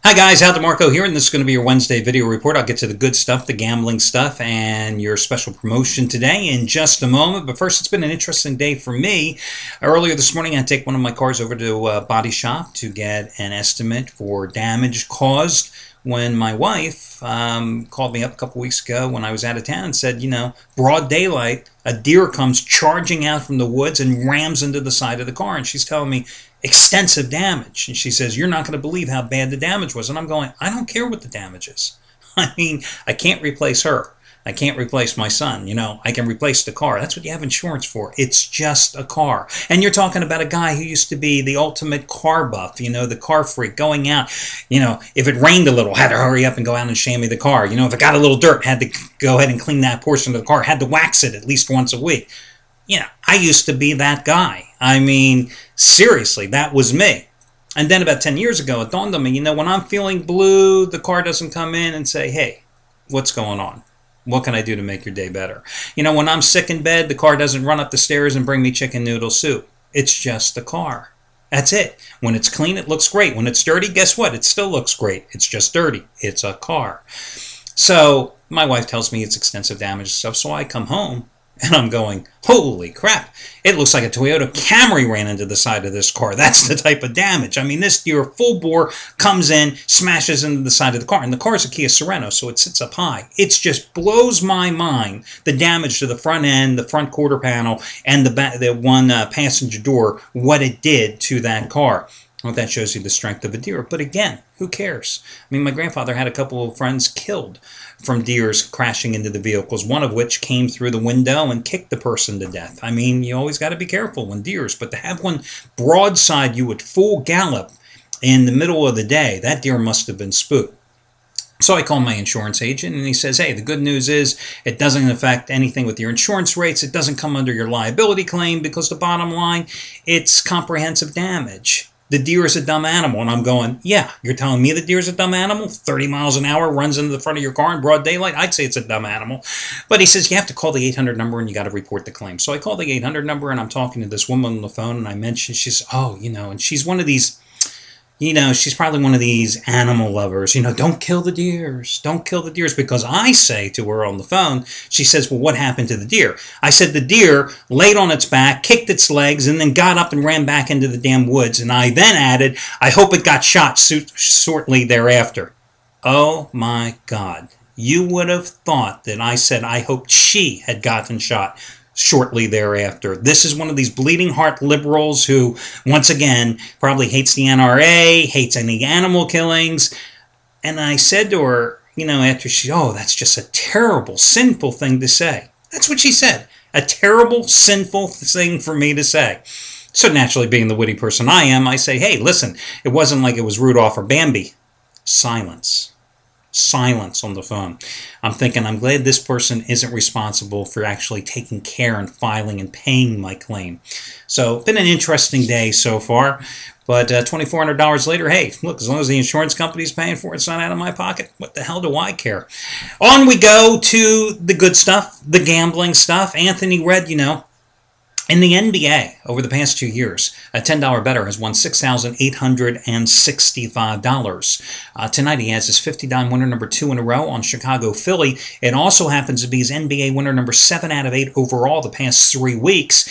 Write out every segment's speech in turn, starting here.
Hi guys, Al DeMarco here, and this is going to be your Wednesday video report. I'll get to the good stuff, the gambling stuff, and your special promotion today in just a moment. But first, it's been an interesting day for me. Earlier this morning, I had to take one of my cars over to a body shop to get an estimate for damage caused when my wife called me up a couple weeks ago when I was out of town and said, broad daylight, a deer comes charging out from the woods and rams into the side of the car. And she's telling me extensive damage. And she says, you're not going to believe how bad the damage was. And I'm going, I don't care what the damage is. I mean, I can't replace her. I can't replace my son. I can replace the car. That's what you have insurance for. It's just a car. And you're talking about a guy who used to be the ultimate car buff, the car freak, going out. If it rained a little, had to hurry up and go out and chamois the car. If it got a little dirt, had to go ahead and clean that portion of the car, had to wax it at least once a week. I used to be that guy. I mean, seriously, that was me. And then about 10 years ago, it dawned on me, when I'm feeling blue, the car doesn't come in and say, hey, what's going on? What can I do to make your day better? When I'm sick in bed, the car doesn't run up the stairs and bring me chicken noodle soup. It's just a car. That's it. When it's clean, it looks great. When it's dirty, guess what? It still looks great. It's just dirty. It's a car. So my wife tells me it's extensive damage and stuff, so I come home. And I'm going, holy crap, it looks like a Toyota Camry ran into the side of this car. That's the type of damage. I mean, this deer full bore comes in, smashes into the side of the car. And the car is a Kia Sorento, so it sits up high. It just blows my mind, the damage to the front end, the front quarter panel, and the one passenger door, what it did to that car. Well, that shows you the strength of a deer. But again, who cares? I mean, my grandfather had a couple of friends killed from deers crashing into the vehicles, one of which came through the window and kicked the person to death. I mean, you always got to be careful when deers, but to have one broadside you at full gallop in the middle of the day, that deer must have been spooked. So I called my insurance agent, and he says, hey, the good news is it doesn't affect anything with your insurance rates. It doesn't come under your liability claim because the bottom line, it's comprehensive damage. The deer is a dumb animal. And I'm going, yeah, you're telling me the deer is a dumb animal? 30 miles an hour, runs into the front of your car in broad daylight? I'd say it's a dumb animal. But he says you have to call the 800 number and you got to report the claim. So I call the 800 number and I'm talking to this woman on the phone and I mentioned, she says, oh, and she's one of these, she's probably one of these animal lovers. Don't kill the deers. Don't kill the deers. Because I say to her on the phone, she says, well, what happened to the deer? I said the deer laid on its back, kicked its legs, and then got up and ran back into the damn woods. And I then added, I hope it got shot shortly thereafter. Oh, my God. You would have thought that I said I hoped she had gotten shot shortly thereafter. This is one of these bleeding heart liberals who, once again, probably hates the NRA, hates any animal killings. And I said to her, after that's just a terrible, sinful thing to say. That's what she said. A terrible, sinful thing for me to say. So naturally, being the witty person I am, I say, hey, listen, it wasn't like it was Rudolph or Bambi. Silence. Silence on the phone. I'm thinking, I'm glad this person isn't responsible for actually taking care and filing and paying my claim. So, been an interesting day so far. But $2,400 later, hey, look, as long as the insurance company's paying for it, it's not out of my pocket. What the hell do I care? On we go to the good stuff, the gambling stuff. Anthony Red, in the NBA, over the past 2 years, a $10 bettor has won $6,865. Tonight he has his 50-dime winner number 2 in a row on Chicago-Philly. It also happens to be his NBA winner number 7 out of 8 overall the past 3 weeks.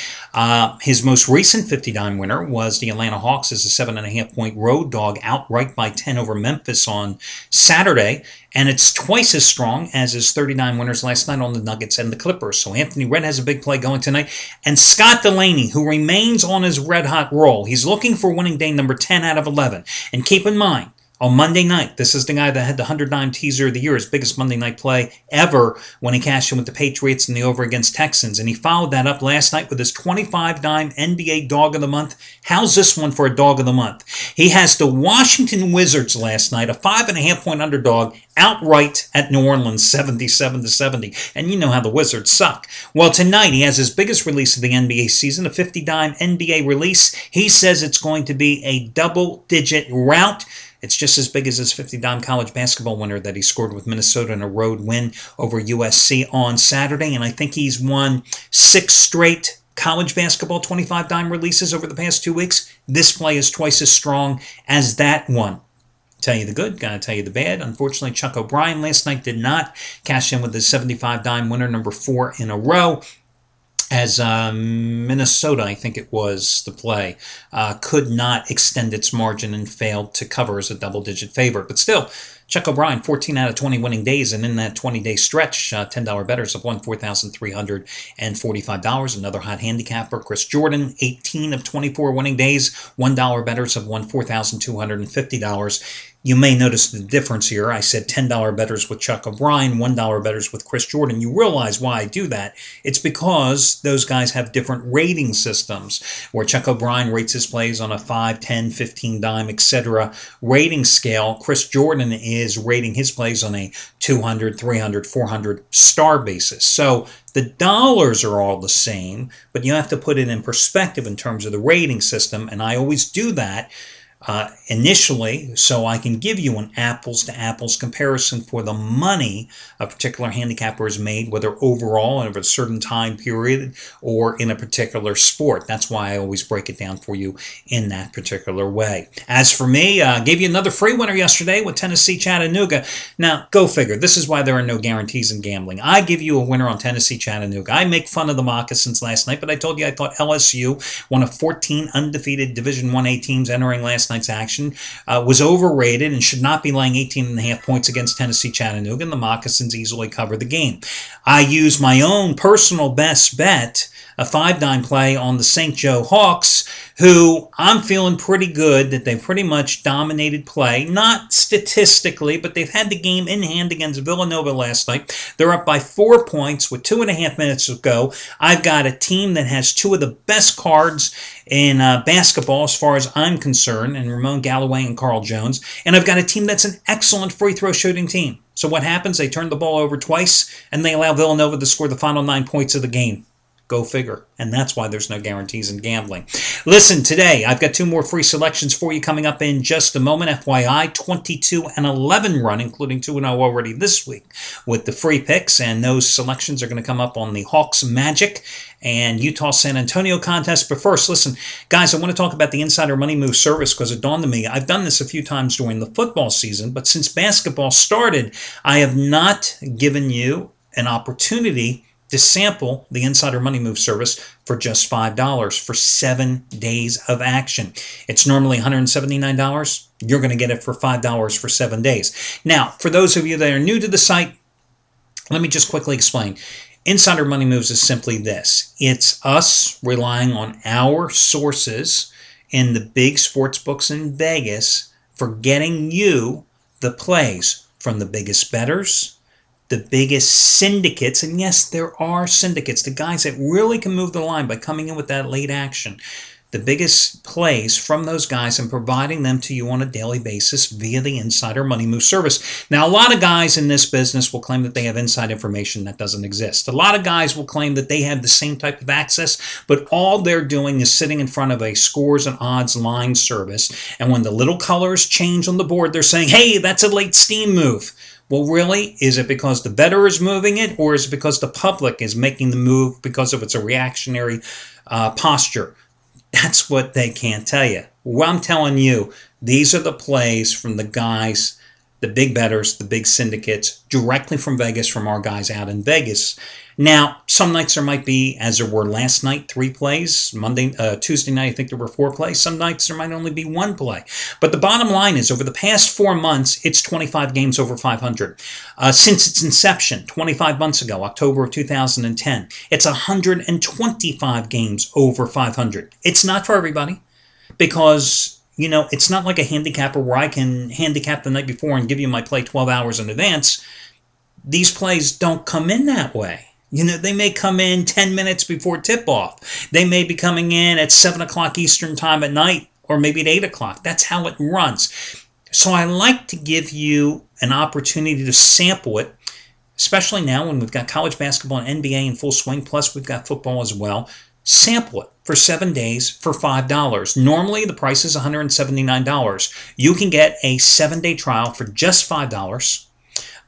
His most recent 50-dime winner was the Atlanta Hawks as a 7.5-point road dog outright by 10 over Memphis on Saturday. And it's twice as strong as his 39 winners last night on the Nuggets and the Clippers. So Anthony Red has a big play going tonight. And Scott Delaney, who remains on his red-hot roll, he's looking for winning day number 10 out of 11. And keep in mind, on Monday night, this is the guy that had the 100-dime teaser of the year, his biggest Monday night play ever when he cashed in with the Patriots in the over against Texans. And he followed that up last night with his 25-dime NBA Dog of the Month. How's this one for a Dog of the Month? He has the Washington Wizards last night, a 5.5-point underdog, outright at New Orleans, 77-70. And you know how the Wizards suck. Well, tonight he has his biggest release of the NBA season, a 50-dime NBA release. He says it's going to be a double-digit rout. It's just as big as his 50-dime college basketball winner that he scored with Minnesota in a road win over USC on Saturday. And I think he's won 6 straight college basketball 25-dime releases over the past 2 weeks. This play is twice as strong as that one. Tell you the good, gotta tell you the bad. Unfortunately, Chuck O'Brien last night did not cash in with his 75 dime winner, number 4 in a row, as Minnesota, I think it was the play, could not extend its margin and failed to cover as a double-digit favorite. But still, Chuck O'Brien, 14 out of 20 winning days, and in that 20-day stretch, $10 bettors have won $4,345. Another hot handicapper, Chris Jordan, 18 of 24 winning days, $1 bettors have won $4,250. You may notice the difference here. I said $10 bettors with Chuck O'Brien, $1 bettors with Chris Jordan. You realize why I do that. It's because those guys have different rating systems, where Chuck O'Brien rates his plays on a 5, 10, 15 dime, etc. rating scale. Chris Jordan is rating his plays on a 200, 300, 400 star basis. So the dollars are all the same, but you have to put it in perspective in terms of the rating system, and I always do that initially, so I can give you an apples-to-apples comparison for the money a particular handicapper has made, whether overall over a certain time period or in a particular sport. That's why I always break it down for you in that particular way. As for me, I gave you another free winner yesterday with Tennessee Chattanooga. Now, go figure. This is why there are no guarantees in gambling. I give you a winner on Tennessee Chattanooga. I make fun of the Moccasins last night, but I told you I thought LSU, one of 14 undefeated Division I-A teams entering last night's action, was overrated and should not be laying 18.5 points against Tennessee Chattanooga, and the Moccasins easily covered the game. I use my own personal best bet, a 5-dime play on the St. Joe Hawks, who I'm feeling pretty good that they pretty much dominated play. Not statistically, but they've had the game in hand against Villanova last night. They're up by 4 points with 2.5 minutes to go. I've got a team that has two of the best cards in basketball as far as I'm concerned, and Ramon Galloway and Carl Jones. And I've got a team that's an excellent free throw shooting team. So what happens? They turn the ball over twice, and they allow Villanova to score the final 9 points of the game. Go figure. And that's why there's no guarantees in gambling. Listen, today I've got 2 more free selections for you coming up in just a moment. FYI, 22-11 run, including 2-0 already this week with the free picks. And those selections are going to come up on the Hawks Magic and Utah San Antonio contest. But first, listen, guys, I want to talk about the Insider Money Move service because it dawned on me. I've done this a few times during the football season, but since basketball started, I have not given you an opportunity to sample the Insider Money Move service for just $5 for 7 days of action. It's normally $179. You're going to get it for $5 for 7 days. Now, for those of you that are new to the site, let me just quickly explain. Insider Money Moves is simply this. It's us relying on our sources in the big sports books in Vegas for getting you the plays from the biggest bettors, the biggest syndicates, and yes, there are syndicates, the guys that really can move the line by coming in with that late action, the biggest plays from those guys and providing them to you on a daily basis via the Insider Money Move service. Now, a lot of guys in this business will claim that they have inside information that doesn't exist. A lot of guys will claim that they have the same type of access, but all they're doing is sitting in front of a scores and odds line service, and when the little colors change on the board, they're saying, hey, that's a late steam move. Well, really, is it because the bettor is moving it, or is it because the public is making the move because of it's a reactionary posture? That's what they can't tell you. Well, I'm telling you, these are the plays from the guys, the big bettors, the big syndicates, directly from Vegas, from our guys out in Vegas. Now, some nights there might be, as there were last night, 3 plays. Tuesday night, I think there were 4 plays. Some nights there might only be 1 play. But the bottom line is, over the past 4 months, it's 25 games over 500. Since its inception, 25 months ago, October of 2010, it's 125 games over 500. It's not for everybody because, you know, it's not like a handicapper where I can handicap the night before and give you my play 12 hours in advance. These plays don't come in that way. You know, they may come in 10 minutes before tip-off. They may be coming in at 7 o'clock Eastern time at night, or maybe at 8 o'clock. That's how it runs. So I like to give you an opportunity to sample it, especially now when we've got college basketball and NBA in full swing, plus we've got football as well. Sample it for 7 days for $5. Normally, the price is $179. You can get a 7-day trial for just $5.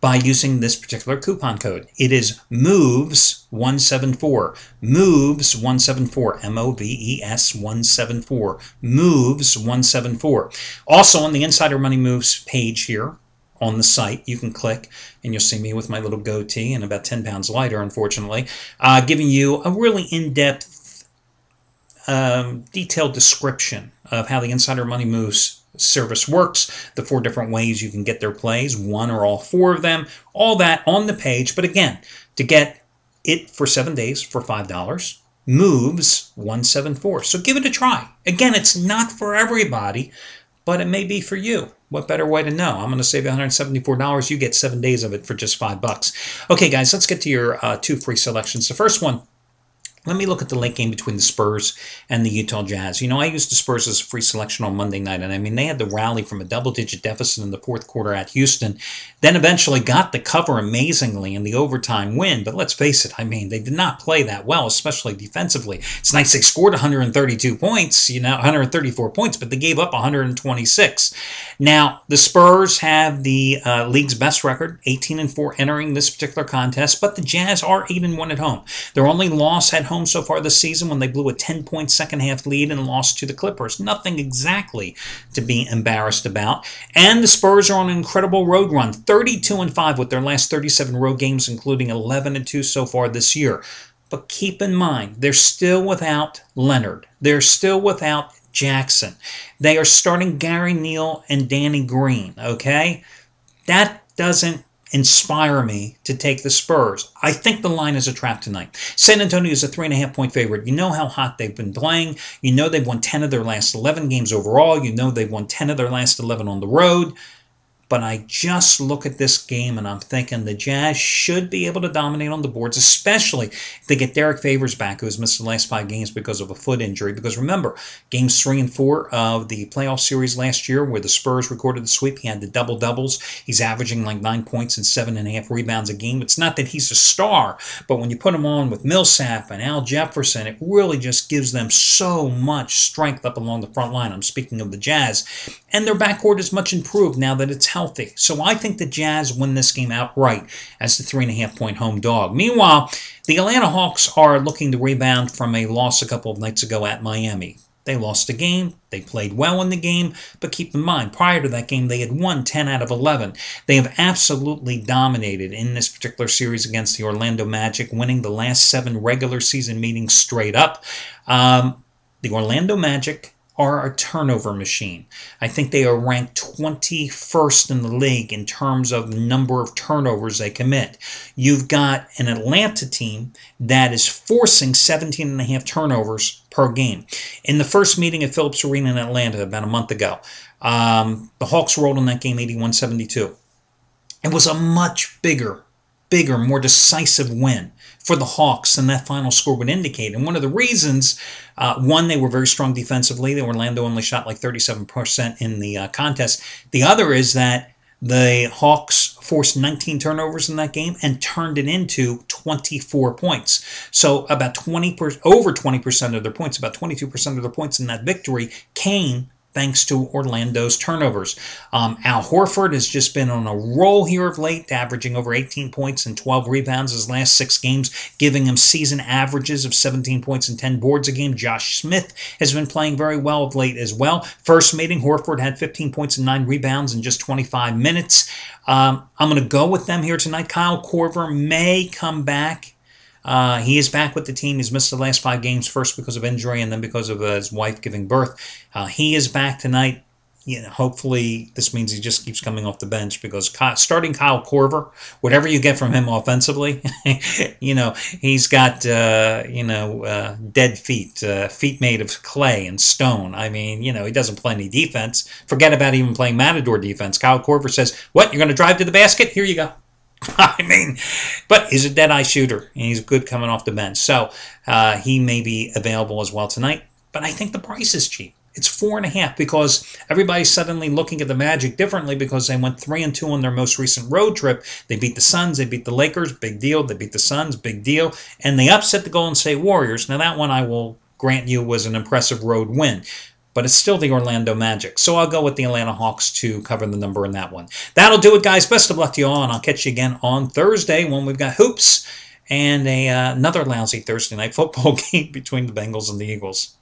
by using this particular coupon code. It is MOVES174. MOVES174. M-O-V-E-S 174. MOVES174. Also on the Insider Money Moves page here on the site, you can click and you'll see me with my little goatee and about 10 pounds lighter, unfortunately, giving you a really in-depth, detailed description of how the Insider Money Moves service works, the 4 different ways you can get their plays, 1 or all 4 of them, all that on the page. But again, to get it for 7 days for $5, MOVES174. So give it a try. Again, it's not for everybody, but it may be for you. What better way to know? I'm going to save you $174. You get 7 days of it for just $5. Okay, guys, let's get to your 2 free selections. The first one, let me look at the late game between the Spurs and the Utah Jazz. You know, I used the Spurs as a free selection on Monday night, and I mean, they had to rally from a double-digit deficit in the 4th quarter at Houston, then eventually got the cover amazingly in the overtime win. But let's face it, I mean, they did not play that well, especially defensively. It's nice they scored 132 points, 134 points, but they gave up 126. Now, the Spurs have the league's best record, 18-4 entering this particular contest, but the Jazz are 8-1 at home. Their only loss at home so far this season when they blew a 10-point second-half lead and lost to the Clippers. Nothing exactly to be embarrassed about. And the Spurs are on an incredible road run, 32-5 with their last 37 road games, including 11-2 so far this year. But keep in mind, they're still without Leonard. They're still without Jackson. They are starting Gary Neal and Danny Green, okay? That doesn't inspire me to take the Spurs. I think the line is a trap tonight. San Antonio is a 3.5-point favorite. You know how hot they've been playing. You know they've won 10 of their last 11 games overall. You know they've won 10 of their last 11 on the road. But I just look at this game and I'm thinking the Jazz should be able to dominate on the boards, especially if they get Derek Favors back, who has missed the last 5 games because of a foot injury. Because remember, games 3 and 4 of the playoff series last year where the Spurs recorded the sweep, he had the double-doubles. He's averaging like 9 points and 7.5 rebounds a game. It's not that he's a star, but when you put him on with Millsap and Al Jefferson, it really just gives them so much strength up along the front line. I'm speaking of the Jazz. And their backcourt is much improved now that it's healthy. So I think the Jazz win this game outright as the 3.5-point home dog. Meanwhile, the Atlanta Hawks are looking to rebound from a loss a couple of nights ago at Miami. They lost a game. They played well in the game. But keep in mind, prior to that game, they had won 10 out of 11. They have absolutely dominated in this particular series against the Orlando Magic, winning the last 7 regular season meetings straight up. The Orlando Magic are a turnover machine. I think they are ranked 21st in the league in terms of the number of turnovers they commit. You've got an Atlanta team that is forcing 17.5 turnovers per game. In the first meeting at Phillips Arena in Atlanta about a month ago, the Hawks rolled in that game 81-72. It was a much bigger, more decisive win for the Hawks than that final score would indicate. And one of the reasons, one, they were very strong defensively. Orlando only shot like 37% in the contest. The other is that the Hawks forced 19 turnovers in that game and turned it into 24 points. So about over 20% of their points, about 22% of their points in that victory came thanks to Orlando's turnovers. Al Horford has just been on a roll here of late, averaging over 18 points and 12 rebounds his last 6 games, giving him season averages of 17 points and 10 boards a game. Josh Smith has been playing very well of late as well. First meeting, Horford had 15 points and 9 rebounds in just 25 minutes. I'm going to go with them here tonight. Kyle Korver may come back. He is back with the team. He's missed the last 5 games, first because of injury and then because of his wife giving birth. He is back tonight. Hopefully this means he just keeps coming off the bench because starting Kyle Korver, whatever you get from him offensively, he's got, dead feet, feet made of clay and stone. I mean, he doesn't play any defense. Forget about even playing Matador defense. Kyle Korver says, what, you're going to drive to the basket? Here you go. I mean, but he's a dead-eye shooter, and he's good coming off the bench. So he may be available as well tonight. But I think the price is cheap. It's 4.5 because everybody's suddenly looking at the Magic differently because they went 3-2 on their most recent road trip. They beat the Suns, they beat the Lakers, big deal. They beat the Suns, big deal. And they upset the Golden State Warriors. Now that one I will grant you was an impressive road win. but it's still the Orlando Magic. So I'll go with the Atlanta Hawks to cover the number in that one. That'll do it, guys. Best of luck to you all, and I'll catch you again on Thursday when we've got hoops and another lousy Thursday night football game between the Bengals and the Eagles.